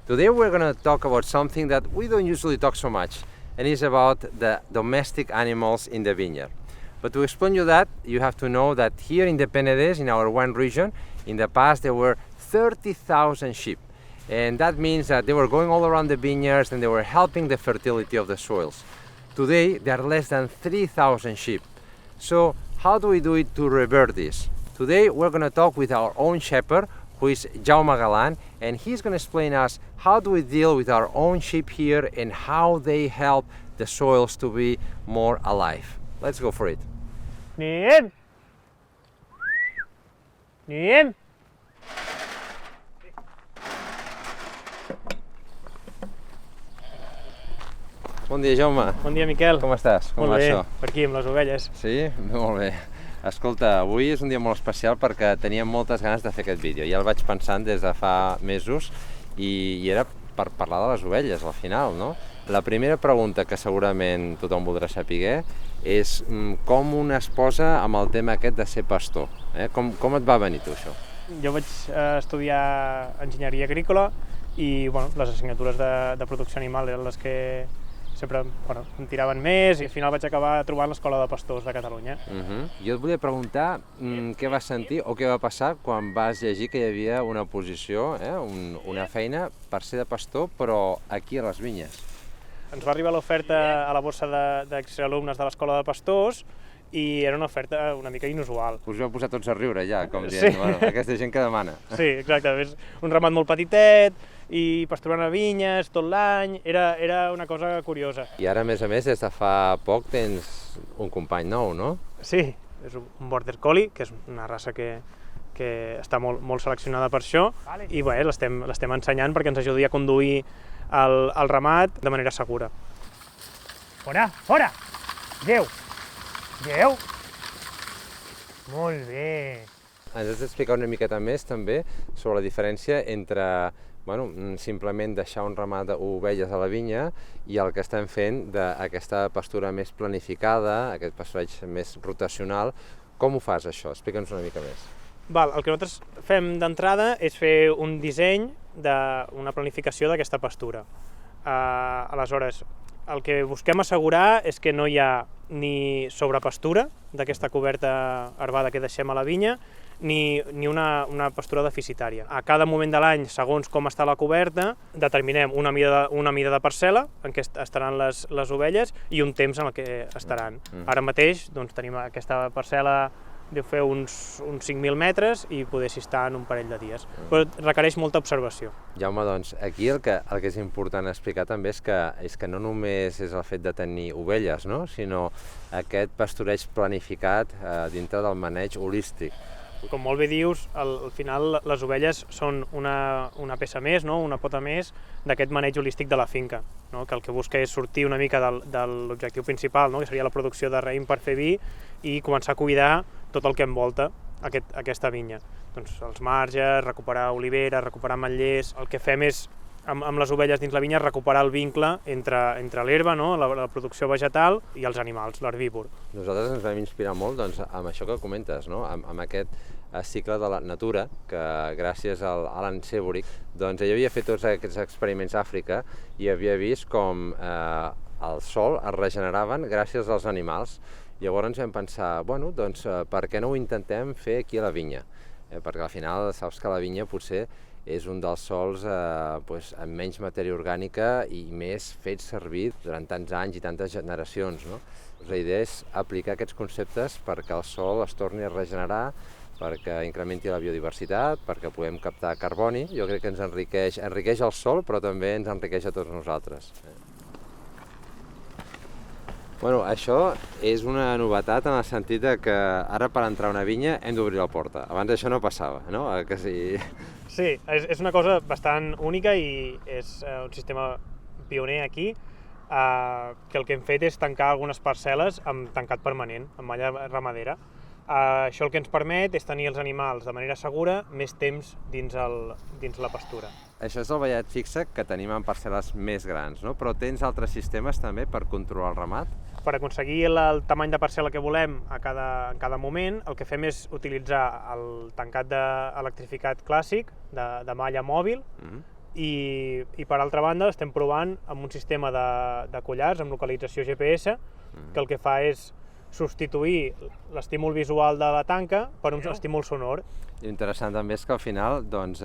Today we're going to talk about something that we don't usually talk so much, and it's about the domestic animals in the vineyard. But to explain you that, you have to know that here in the Penedès, in our wine region, in the past there were 30,000 sheep. And that means that they were going all around the vineyards and they were helping the fertility of the soils. Today, there are less than 3,000 sheep. So how do we do it to revert this? Today, we're going to talk with our own shepherd, who is Jaume Galan, and he's going to explain us how do we deal with our own sheep here and how they help the soils to be more alive. Let's go for it. Nim! Nim! Bon dia, Jaume. Bon dia, Miquel. Com estàs? Com va això? Per aquí, amb les ovelles. Sí? Molt bé. Escolta, avui és un dia molt especial perquè teníem moltes ganes de fer aquest vídeo. Ja el vaig pensant des de fa mesos i era per parlar de les ovelles, al final, no? La primera pregunta que segurament tothom voldrà saber és com un es posa amb el tema aquest de ser pastor. Com et va venir tu, això? Jo vaig estudiar enginyeria agrícola i les assignatures de producció animal eren les que sempre em tiraven més i al final vaig acabar trobant l'Escola de Pastors de Catalunya. Jo et volia preguntar què vas sentir o què va passar quan vas llegir que hi havia una posició, una feina per ser de pastor, però aquí a les vinyes. Ens va arribar l'oferta a la borsa d'exalumnes de l'Escola de Pastors i era una oferta una mica inusual. Us vau posar tots a riure ja, com dient, aquesta gent que demana. Sí, exacte, és un ramat molt petitet i pasturant a vinyes tot l'any, era una cosa curiosa. I ara, a més, des de fa poc tens un company nou, no? Sí, és un Border Collie, que és una raça que està molt seleccionada per això, i bé, l'estem ensenyant perquè ens ajudi a conduir el ramat de manera segura. Fora, fora! Geu! Geu! Molt bé! Ens has d'explicar una miqueta més també sobre la diferència entre simplement deixar un ramat d'ovelles a la vinya i el que estem fent d'aquesta pastura més planificada, aquest pasturatge més rotacional. Com ho fas, això? Explica'ns una mica més. El que nosaltres fem d'entrada és fer un disseny d'una planificació d'aquesta pastura. Aleshores, el que busquem assegurar és que no hi ha ni sobrepastura d'aquesta coberta herbada que deixem a la vinya, ni una pastura deficitària. A cada moment de l'any, segons com està la coberta, determinem una mida de parcel·la en què estaran les ovelles i un temps en el que estaran. Ara mateix tenim aquesta parcel·la deu fer uns 5.000 metres i poder s'hi estar en un parell de dies. Però requereix molta observació. Jaume, doncs, aquí el que és important explicar també és que no només és el fet de tenir ovelles, no? Sinó aquest pastureig planificat dintre del maneig holístic. Com molt bé dius, al final les ovelles són una peça més, una pota més d'aquest maneig holístic de la finca, que el que busca és sortir una mica de l'objectiu principal, que seria la producció de raïm per fer vi, i començar a cuidar tot el que envolta aquesta vinya. Doncs els marges, recuperar oliveres, recuperar ametllers. El que fem és, amb les ovelles dins la vinya, recuperar el vincle entre l'herba, la producció vegetal, i els animals, l'herbívor. Nosaltres ens vam inspirar molt amb això que comentes, amb aquest cicle de la natura, que gràcies a Alan Sebourick, ell havia fet tots aquests experiments a Àfrica i havia vist com el sòl es regeneraven gràcies als animals. Llavors vam pensar, per què no ho intentem fer aquí a la vinya? Perquè al final saps que la vinya potser és un dels sòls amb menys matèria orgànica i més fet servir durant tants anys i tantes generacions. La idea és aplicar aquests conceptes perquè el sòl es torni a regenerar, perquè incrementi la biodiversitat, perquè puguem captar carboni. Jo crec que ens enriqueix el sòl, però també ens enriqueix a tots nosaltres. Això és una novetat en el sentit que ara per entrar a una vinya hem d'obrir la porta. Abans això no passava, no? Que sí. Sí, és una cosa bastant única i és un sistema pioner aquí, que el que hem fet és tancar algunes parcel·les amb tancat permanent, amb malla ramadera. Això el que ens permet és tenir els animals de manera segura més temps dins la pastura. Això és el vellet fixe que tenim en parcel·les més grans, no? Però tens altres sistemes també per controlar el ramat? Per aconseguir el tamany de parcel·la que volem en cada moment, el que fem és utilitzar el tancat electrificat clàssic de malla mòbil, I per altra banda estem provant amb un sistema de collars amb localització GPS que el que fa és substituir l'estímul visual de la tanca per un estímul sonor. Interessant també és que al final doncs,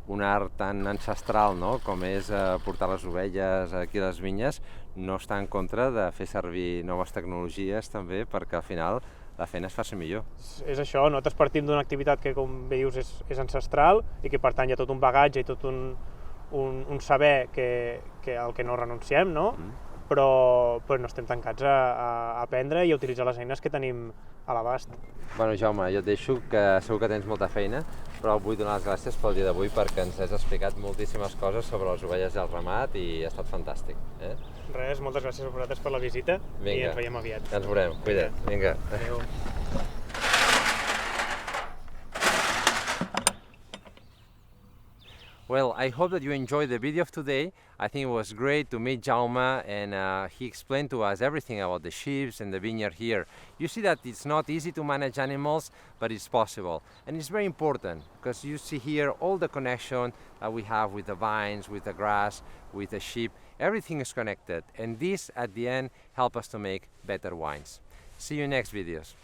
un art tan ancestral, no?, com és portar les ovelles aquí a les vinyes, no està en contra de fer servir noves tecnologies també perquè al final la feina es faci millor. És això, nosaltres partim d'una activitat que, com bé dius, és ancestral i que per tant hi ha tot un bagatge i tot un saber que al que no renunciem, no? Però no estem tancats a aprendre i a utilitzar les eines que tenim a l'abast. Bueno, Jaume, jo et deixo, que segur que tens molta feina, però vull donar les gràcies pel dia d'avui perquè ens has explicat moltíssimes coses sobre les ovelles i el ramat i ha estat fantàstic. Res, moltes gràcies a vosaltres per la visita. Vinga. I ens veiem aviat. Ens veurem, cuida't. Vinga. Adéu. Well, I hope that you enjoyed the video of today. I think it was great to meet Jaume, and he explained to us everything about the sheep and the vineyard here. You see that it's not easy to manage animals, but it's possible. And it's very important because you see here all the connection that we have with the vines, with the grass, with the sheep. Everything is connected, and this at the end help us to make better wines. See you in next videos.